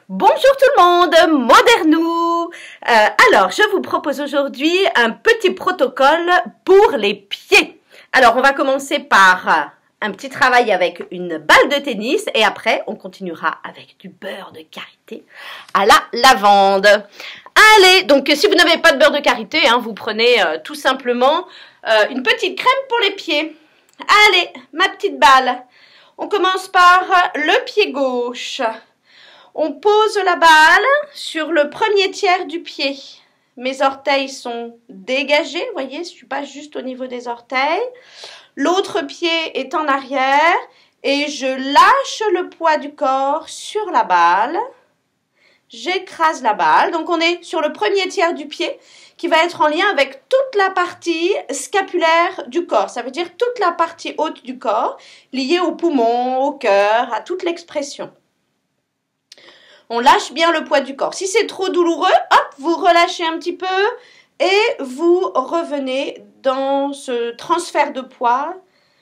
Bonjour tout le monde, Modernou. Alors, je vous propose aujourd'hui un petit protocole pour les pieds. Alors, on va commencer par un petit travail avec une balle de tennis et après, on continuera avec du beurre de karité à la lavande. Allez, donc si vous n'avez pas de beurre de karité, vous prenez tout simplement une petite crème pour les pieds. Allez, ma petite balle. On commence par le pied gauche. On pose la balle sur le premier tiers du pied. Mes orteils sont dégagés, vous voyez, je ne suis pas juste au niveau des orteils. L'autre pied est en arrière et je lâche le poids du corps sur la balle. J'écrase la balle. Donc on est sur le premier tiers du pied qui va être en lien avec toute la partie scapulaire du corps. Ça veut dire toute la partie haute du corps, liée aux poumons, au cœur, à toute l'expression. On lâche bien le poids du corps. Si c'est trop douloureux, hop, vous relâchez un petit peu et vous revenez dans ce transfert de poids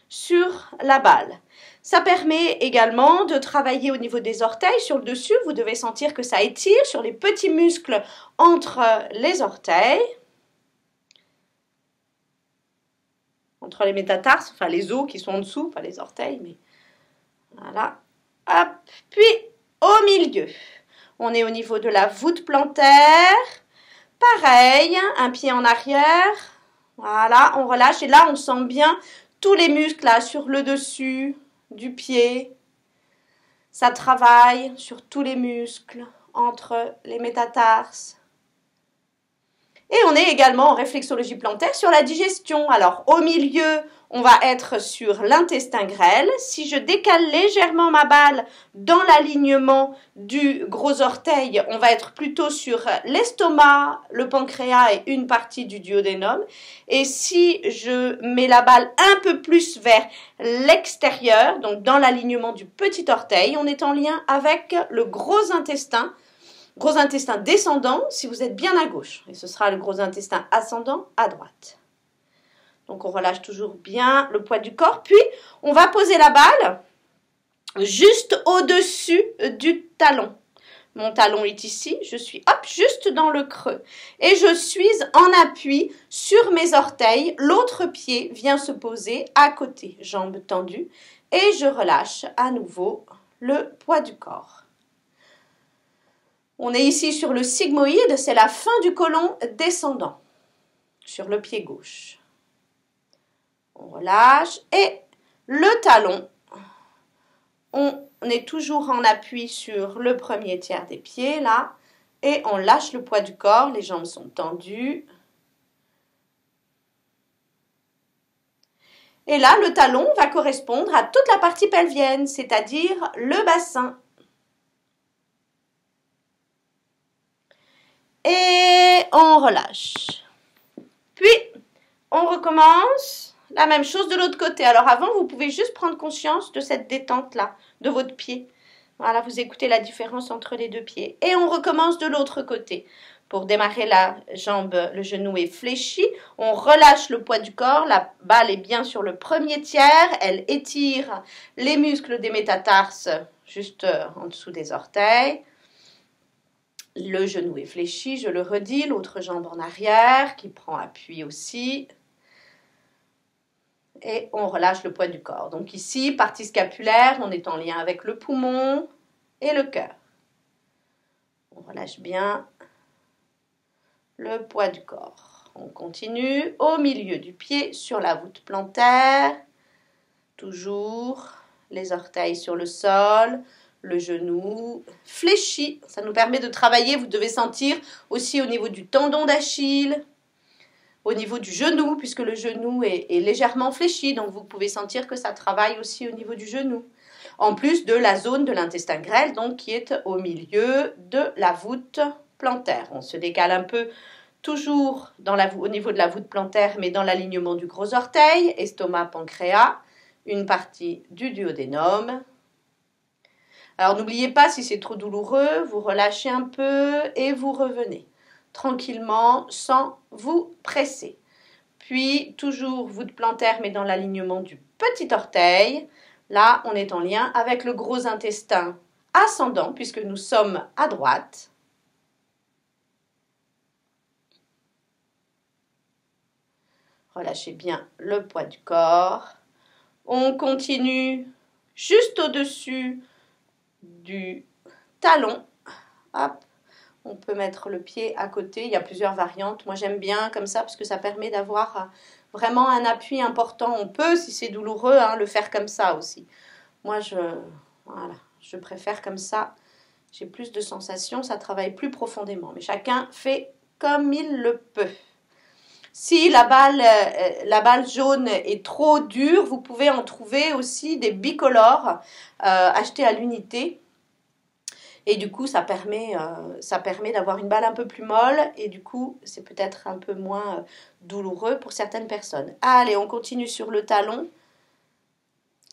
sur la balle. Ça permet également de travailler au niveau des orteils sur le dessus. Vous devez sentir que ça étire sur les petits muscles entre les orteils, entre les métatarses, enfin les os qui sont en dessous, pas les orteils, mais voilà. Hop, puis au milieu. On est au niveau de la voûte plantaire. Pareil, un pied en arrière. Voilà, on relâche. Et là, on sent bien tous les muscles là, sur le dessus du pied. Ça travaille sur tous les muscles entre les métatarses. Et on est également en réflexologie plantaire sur la digestion. Alors, au milieu, on va être sur l'intestin grêle. Si je décale légèrement ma balle dans l'alignement du gros orteil, on va être plutôt sur l'estomac, le pancréas et une partie du duodénum. Et si je mets la balle un peu plus vers l'extérieur, donc dans l'alignement du petit orteil, on est en lien avec le gros intestin descendant si vous êtes bien à gauche. Et ce sera le gros intestin ascendant à droite. Donc on relâche toujours bien le poids du corps. Puis on va poser la balle juste au-dessus du talon. Mon talon est ici, je suis hop, juste dans le creux. Et je suis en appui sur mes orteils. L'autre pied vient se poser à côté, jambes tendues. Et je relâche à nouveau le poids du corps. On est ici sur le sigmoïde, c'est la fin du côlon descendant, sur le pied gauche. On relâche et le talon, on est toujours en appui sur le premier tiers des pieds, là, et on lâche le poids du corps, les jambes sont tendues. Et là, le talon va correspondre à toute la partie pelvienne, c'est-à-dire le bassin. Et on relâche. Puis, on recommence la même chose de l'autre côté. Alors avant, vous pouvez juste prendre conscience de cette détente-là, de votre pied. Voilà, vous écoutez la différence entre les deux pieds. Et on recommence de l'autre côté. Pour démarrer la jambe, le genou est fléchi. On relâche le poids du corps. La balle est bien sur le premier tiers. Elle étire les muscles des métatarses juste en dessous des orteils. Le genou est fléchi, je le redis. L'autre jambe en arrière qui prend appui aussi. Et on relâche le poids du corps. Donc ici, partie scapulaire, on est en lien avec le poumon et le cœur. On relâche bien le poids du corps. On continue au milieu du pied sur la voûte plantaire. Toujours les orteils sur le sol, le genou fléchi. Ça nous permet de travailler, vous devez sentir aussi au niveau du tendon d'Achille, au niveau du genou, puisque le genou est légèrement fléchi, donc vous pouvez sentir que ça travaille aussi au niveau du genou. En plus de la zone de l'intestin grêle, donc qui est au milieu de la voûte plantaire. On se décale un peu, toujours au niveau de la voûte plantaire, mais dans l'alignement du gros orteil, estomac, pancréas, une partie du duodénum. Alors n'oubliez pas, si c'est trop douloureux, vous relâchez un peu et vous revenez tranquillement, sans vous presser. Puis, toujours voûte plantaire, mais dans l'alignement du petit orteil. Là, on est en lien avec le gros intestin ascendant puisque nous sommes à droite. Relâchez bien le poids du corps. On continue juste au-dessus du talon. Hop. On peut mettre le pied à côté. Il y a plusieurs variantes. Moi, j'aime bien comme ça parce que ça permet d'avoir vraiment un appui important. On peut, si c'est douloureux, le faire comme ça aussi. Moi, voilà, je préfère comme ça. J'ai plus de sensations, ça travaille plus profondément. Mais chacun fait comme il le peut. Si la balle jaune est trop dure, vous pouvez en trouver aussi des bicolores achetés à l'unité. Et du coup, ça permet d'avoir une balle un peu plus molle. Et du coup, c'est peut-être un peu moins douloureux pour certaines personnes. Allez, on continue sur le talon.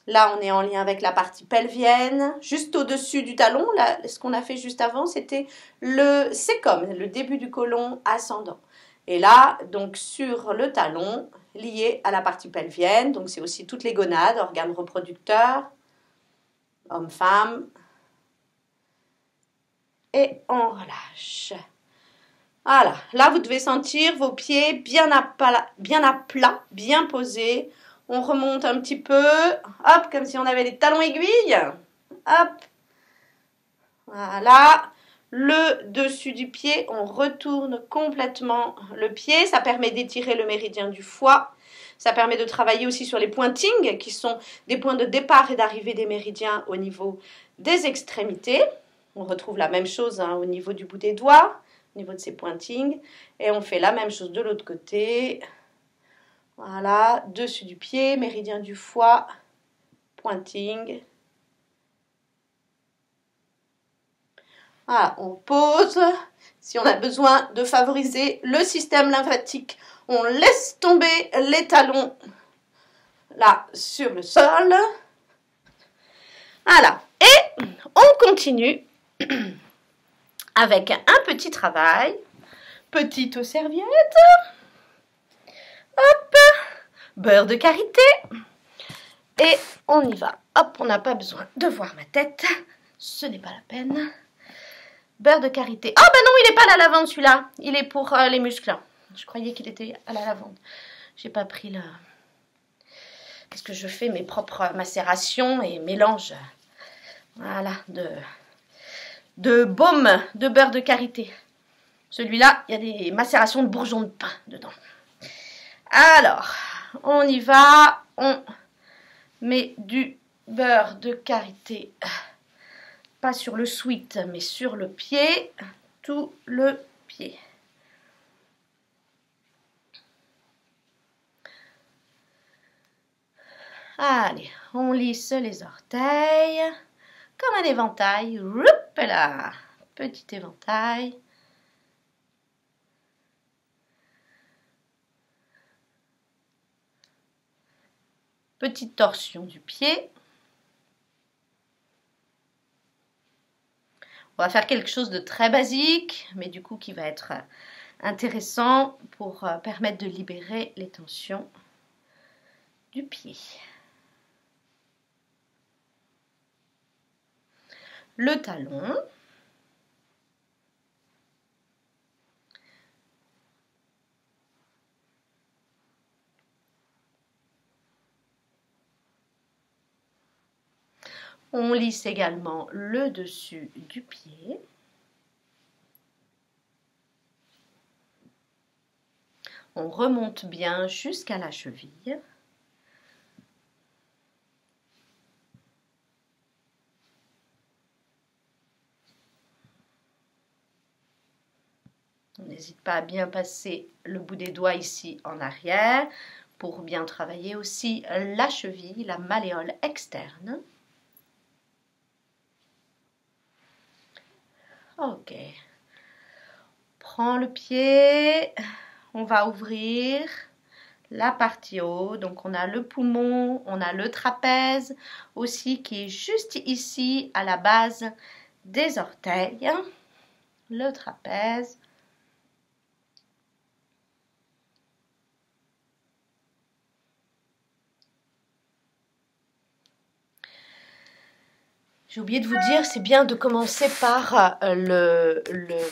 Là, on est en lien avec la partie pelvienne. Juste au-dessus du talon, là, ce qu'on a fait juste avant, c'était c'est comme le début du côlon ascendant. Et là, donc sur le talon, lié à la partie pelvienne, donc c'est aussi toutes les gonades, organes reproducteurs, hommes-femmes. Et on relâche. Voilà, là vous devez sentir vos pieds bien à plat, bien posés. On remonte un petit peu, hop, comme si on avait les talons aiguilles. Hop, voilà. Le dessus du pied, on retourne complètement le pied. Ça permet d'étirer le méridien du foie. Ça permet de travailler aussi sur les pointings, qui sont des points de départ et d'arrivée des méridiens au niveau des extrémités. On retrouve la même chose au niveau du bout des doigts, au niveau de ces pointings. Et on fait la même chose de l'autre côté. Voilà, dessus du pied, méridien du foie, pointing. Voilà, on pose. Si on a besoin de favoriser le système lymphatique, on laisse tomber les talons là sur le sol. Voilà, et on continue avec un petit travail. Petite serviette. Hop, beurre de karité. Et on y va. Hop, on n'a pas besoin de voir ma tête. Ce n'est pas la peine. Beurre de karité. Ah ben non, il n'est pas à la lavande celui-là. Il est pour les muscles. Je croyais qu'il était à la lavande. J'ai pas pris le... Qu'est-ce que je fais? Mes propres macérations et mélanges. Voilà, de baume de beurre de karité. Celui-là, il y a des macérations de bourgeons de pain dedans. Alors, on y va. On met du beurre de karité. Pas sur le sweat, mais sur le pied. Tout le pied. Allez, on lisse les orteils. Comme un éventail. Roup là. Petit éventail. Petite torsion du pied. On va faire quelque chose de très basique, mais du coup qui va être intéressant pour permettre de libérer les tensions du pied. Le talon. On lisse également le dessus du pied. On remonte bien jusqu'à la cheville. On n'hésite pas à bien passer le bout des doigts ici en arrière pour bien travailler aussi la cheville, la malléole externe. Ok. Prends le pied, on va ouvrir la partie haut. Donc on a le poumon, on a le trapèze aussi qui est juste ici à la base des orteils. Le trapèze. J'ai oublié de vous dire, c'est bien de commencer par le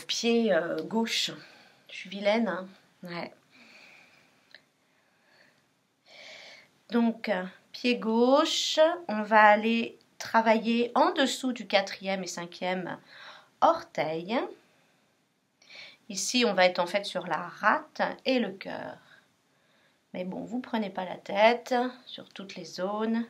pied gauche. Je suis vilaine, hein? Ouais. Donc, pied gauche, on va aller travailler en dessous du 4e et 5e orteil. Ici, on va être en fait sur la rate et le cœur. Mais bon, vous prenez pas la tête sur toutes les zones.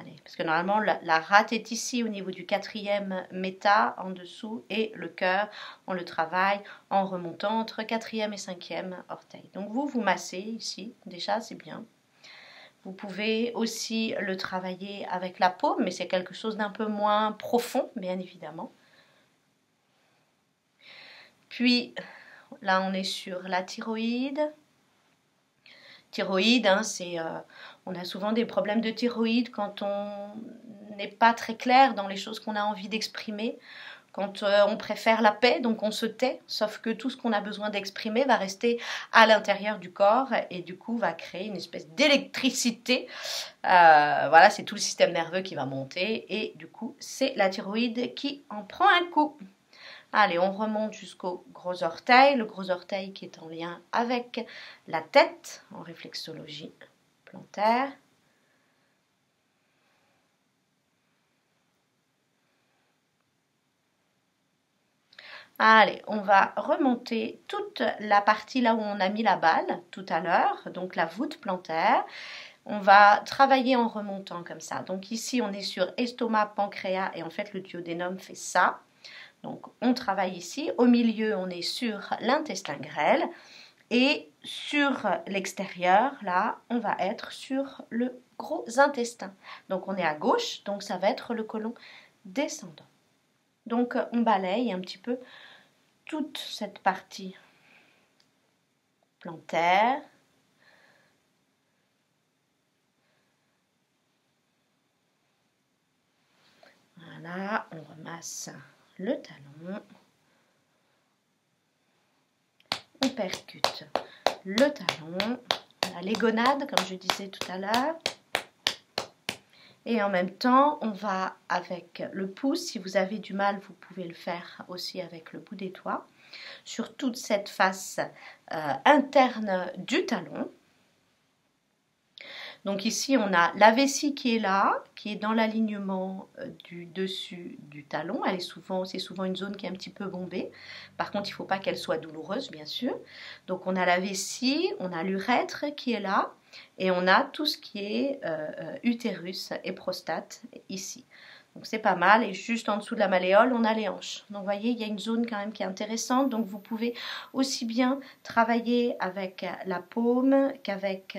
Allez, parce que normalement, la rate est ici au niveau du 4e méta en dessous et le cœur, on le travaille en remontant entre 4e et 5e orteil. Donc vous massez ici, déjà c'est bien. Vous pouvez aussi le travailler avec la paume, mais c'est quelque chose d'un peu moins profond, bien évidemment. Puis là, on est sur la thyroïde. Thyroïde, hein, on a souvent des problèmes de thyroïde quand on n'est pas très clair dans les choses qu'on a envie d'exprimer, quand on préfère la paix, donc on se tait, sauf que tout ce qu'on a besoin d'exprimer va rester à l'intérieur du corps et du coup va créer une espèce d'électricité. Voilà, c'est tout le système nerveux qui va monter et du coup c'est la thyroïde qui en prend un coup. Allez, on remonte jusqu'au gros orteil, le gros orteil qui est en lien avec la tête en réflexologie plantaire. Allez, on va remonter toute la partie là où on a mis la balle tout à l'heure, donc la voûte plantaire. On va travailler en remontant comme ça. Donc ici, on est sur estomac, pancréas et en fait le duodénum fait ça. Donc on travaille ici. Au milieu, on est sur l'intestin grêle. Et sur l'extérieur, là, on va être sur le gros intestin. Donc on est à gauche, donc ça va être le côlon descendant. Donc on balaye un petit peu toute cette partie plantaire. Voilà, on ramasse le talon. On percute le talon, on a les gonades comme je disais tout à l'heure. Et en même temps, on va avec le pouce, si vous avez du mal, vous pouvez le faire aussi avec le bout des doigts, sur toute cette face interne du talon. Donc ici, on a la vessie qui est là, qui est dans l'alignement du dessus du talon. C'est souvent une zone qui est un petit peu bombée. Par contre, il ne faut pas qu'elle soit douloureuse, bien sûr. Donc on a la vessie, on a l'urètre qui est là, et on a tout ce qui est utérus et prostate ici. Donc c'est pas mal, et juste en dessous de la malléole, on a les hanches. Donc vous voyez, il y a une zone quand même qui est intéressante, donc vous pouvez aussi bien travailler avec la paume qu'avec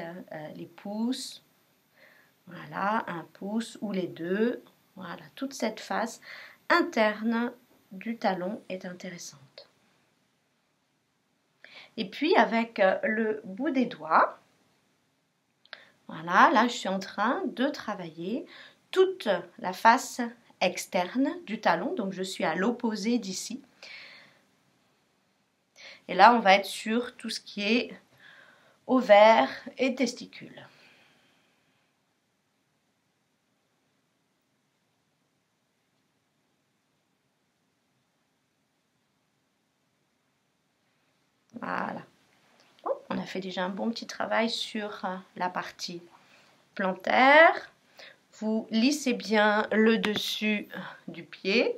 les pouces. Voilà, un pouce ou les deux. Voilà, toute cette face interne du talon est intéressante. Et puis avec le bout des doigts, voilà, là je suis en train de travailler toute la face externe du talon, donc je suis à l'opposé d'ici. Et là, on va être sur tout ce qui est ovaire et testicules. Voilà. Bon, on a fait déjà un bon petit travail sur la partie plantaire. Vous lissez bien le dessus du pied.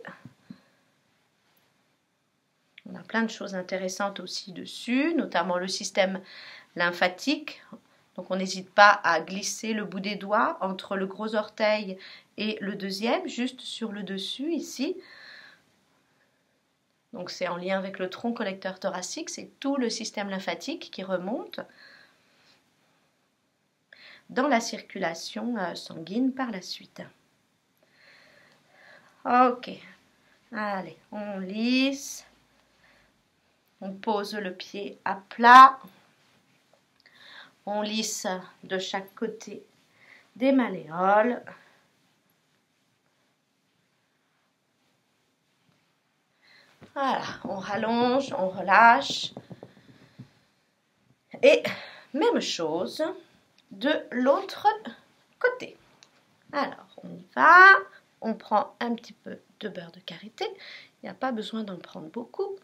On a plein de choses intéressantes aussi dessus, notamment le système lymphatique. Donc on n'hésite pas à glisser le bout des doigts entre le gros orteil et le deuxième, juste sur le dessus ici. Donc c'est en lien avec le tronc collecteur thoracique, c'est tout le système lymphatique qui remonte dans la circulation sanguine par la suite. Ok, allez, on lisse, on pose le pied à plat, on lisse de chaque côté des malléoles. Voilà, on rallonge, on relâche. Et même chose de l'autre côté. Alors, on y va. on prend un petit peu de beurre de karité. Il n'y a pas besoin d'en prendre beaucoup.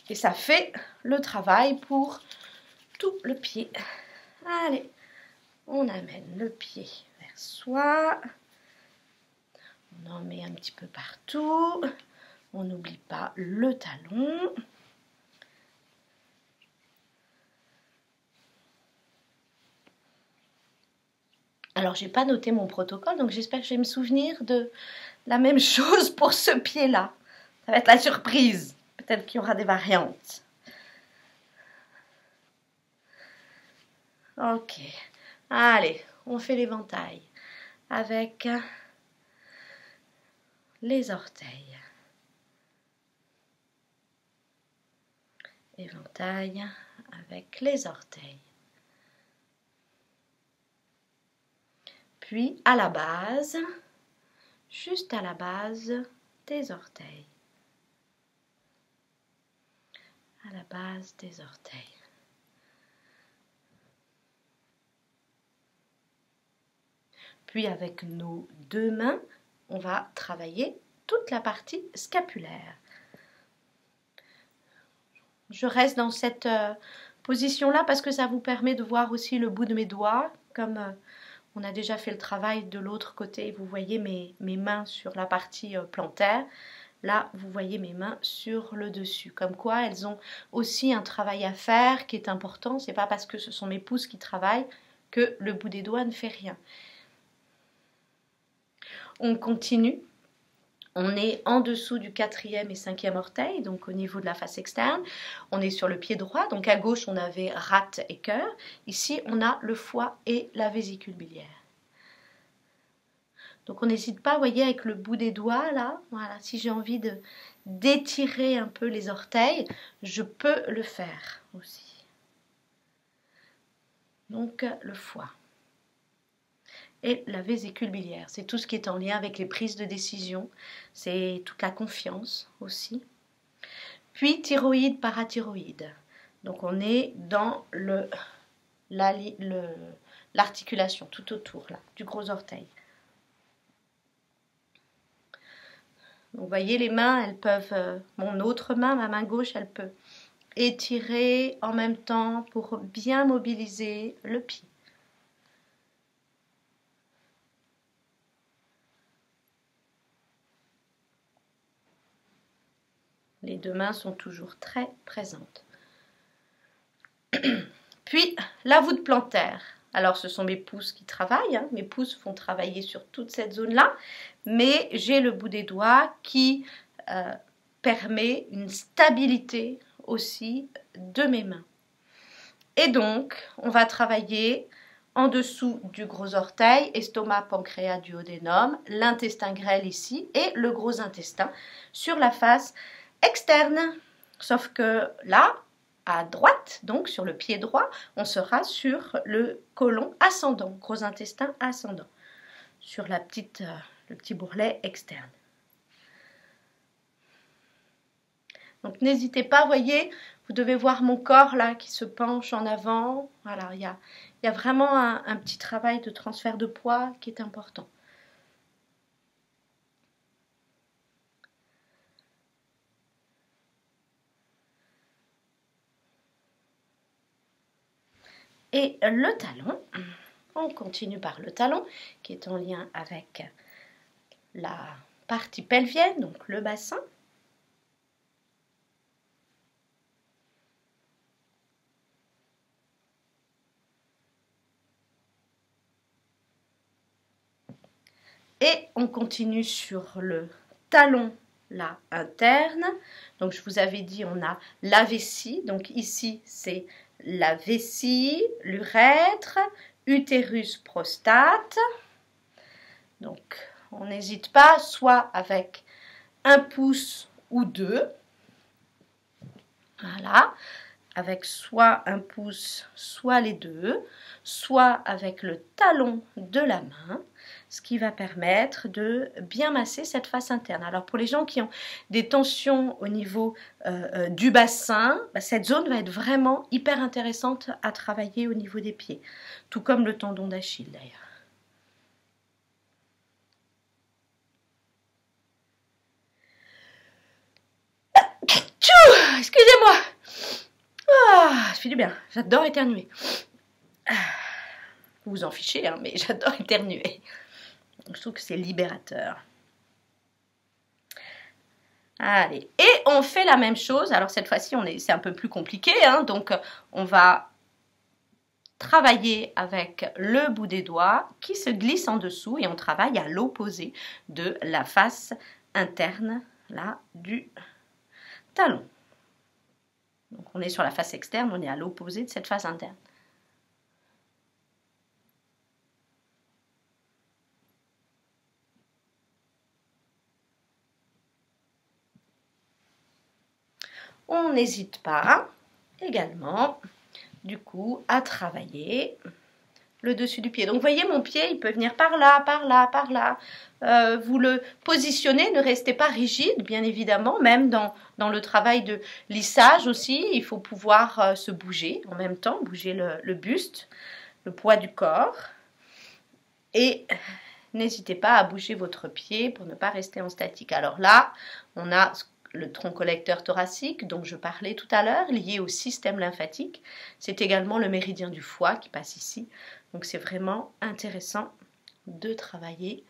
Et ça fait le travail pour tout le pied. Allez, on amène le pied vers soi. On en met un petit peu partout. On n'oublie pas le talon. Alors, j'ai pas noté mon protocole, donc j'espère que je vais me souvenir de la même chose pour ce pied-là. Ça va être la surprise. Peut-être qu'il y aura des variantes. Ok. Allez, on fait l'éventail avec les orteils. Éventail avec les orteils. Puis à la base, juste à la base des orteils. À la base des orteils. Puis avec nos deux mains, on va travailler toute la partie scapulaire. Je reste dans cette position-là parce que ça vous permet de voir aussi le bout de mes doigts, comme on a déjà fait le travail de l'autre côté. Vous voyez mes mains sur la partie plantaire. Là, vous voyez mes mains sur le dessus. Comme quoi, elles ont aussi un travail à faire qui est important. Ce n'est pas parce que ce sont mes pouces qui travaillent que le bout des doigts ne fait rien. On continue. On est en dessous du 4e et 5e orteil, donc au niveau de la face externe. On est sur le pied droit, donc à gauche on avait rate et cœur. Ici on a le foie et la vésicule biliaire. Donc on n'hésite pas, vous voyez, avec le bout des doigts là, voilà, si j'ai envie d'étirer un peu les orteils, je peux le faire aussi. Donc le foie. Et la vésicule biliaire, c'est tout ce qui est en lien avec les prises de décision, c'est toute la confiance aussi. Puis thyroïde, parathyroïde. Donc on est dans l'articulation tout autour là, du gros orteil. Donc vous voyez les mains, elles peuvent, mon autre main, ma main gauche, elle peut étirer en même temps pour bien mobiliser le pied. Les deux mains sont toujours très présentes. Puis, la voûte plantaire. Alors, ce sont mes pouces qui travaillent. Hein. Mes pouces font travailler sur toute cette zone-là. Mais j'ai le bout des doigts qui permet une stabilité aussi de mes mains. Et donc, on va travailler en dessous du gros orteil, estomac, pancréas, duodénum, l'intestin grêle ici et le gros intestin sur la face externe, sauf que là, à droite, donc sur le pied droit, on sera sur le côlon ascendant, gros intestin ascendant, sur le petit bourrelet externe. Donc n'hésitez pas, voyez, vous devez voir mon corps là qui se penche en avant. Voilà, il y a vraiment un petit travail de transfert de poids qui est important. Et le talon, on continue par le talon qui est en lien avec la partie pelvienne, donc le bassin. Et on continue sur le talon là interne. Donc je vous avais dit on a la vessie, donc ici c'est la vessie, l'urètre, utérus, prostate. Donc on n'hésite pas, soit avec un pouce ou deux. Voilà, avec soit un pouce, soit les deux, soit avec le talon de la main, ce qui va permettre de bien masser cette face interne. Alors pour les gens qui ont des tensions au niveau du bassin, cette zone va être vraiment hyper intéressante à travailler au niveau des pieds, tout comme le tendon d'Achille d'ailleurs. fait du bien. J'adore éternuer. Vous vous en fichez, hein, mais j'adore éternuer. Je trouve que c'est libérateur. Allez, et on fait la même chose. Alors cette fois-ci, c'est un peu plus compliqué, hein, donc on va travailler avec le bout des doigts qui se glisse en dessous et on travaille à l'opposé de la face interne là du talon. Donc on est sur la face externe, on est à l'opposé de cette face interne. On n'hésite pas également, du coup, à travailler le dessus du pied. Donc, vous voyez, mon pied, il peut venir par là, par là, par là. Vous le positionnez, ne restez pas rigide, bien évidemment. Même dans le travail de lissage aussi, il faut pouvoir se bouger en même temps, bouger le buste, le poids du corps. Et n'hésitez pas à bouger votre pied pour ne pas rester en statique. Alors là, on a le tronc collecteur thoracique dont je parlais tout à l'heure, lié au système lymphatique. C'est également le méridien du foie qui passe ici. Donc c'est vraiment intéressant de travailler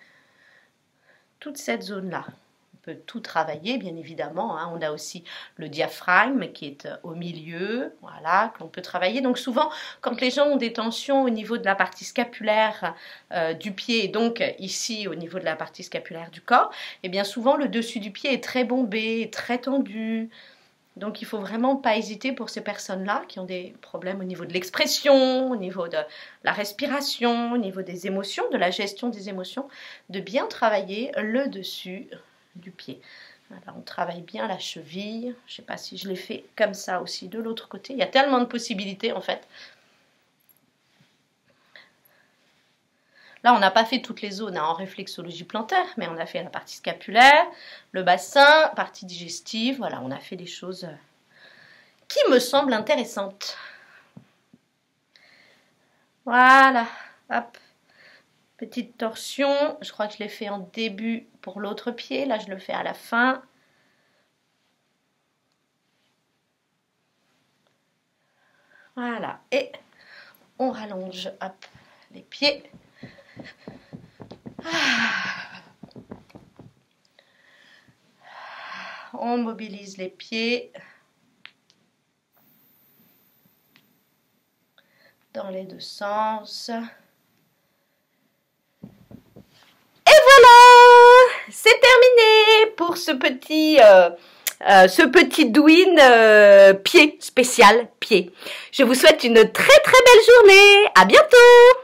toute cette zone-là. On peut tout travailler, bien évidemment, hein. On a aussi le diaphragme qui est au milieu, voilà, qu'on peut travailler. Donc souvent, quand les gens ont des tensions au niveau de la partie scapulaire du pied, et donc ici au niveau de la partie scapulaire du corps, et bien souvent le dessus du pied est très bombé, très tendu. Donc il ne faut vraiment pas hésiter pour ces personnes-là qui ont des problèmes au niveau de l'expression, au niveau de la respiration, au niveau des émotions, de la gestion des émotions, de bien travailler le dessus du pied. Voilà, on travaille bien la cheville. Je ne sais pas si je l'ai fait comme ça aussi de l'autre côté. Il y a tellement de possibilités en fait. Là, on n'a pas fait toutes les zones en réflexologie plantaire, mais on a fait la partie scapulaire, le bassin, partie digestive. Voilà, on a fait des choses qui me semblent intéressantes. Voilà, hop. Petite torsion, je crois que je l'ai fait en début pour l'autre pied, là je le fais à la fin. Voilà, et on rallonge hop, les pieds. On mobilise les pieds dans les deux sens. C'est terminé pour ce petit douine pied spécial pied. Je vous souhaite une très très belle journée. À bientôt.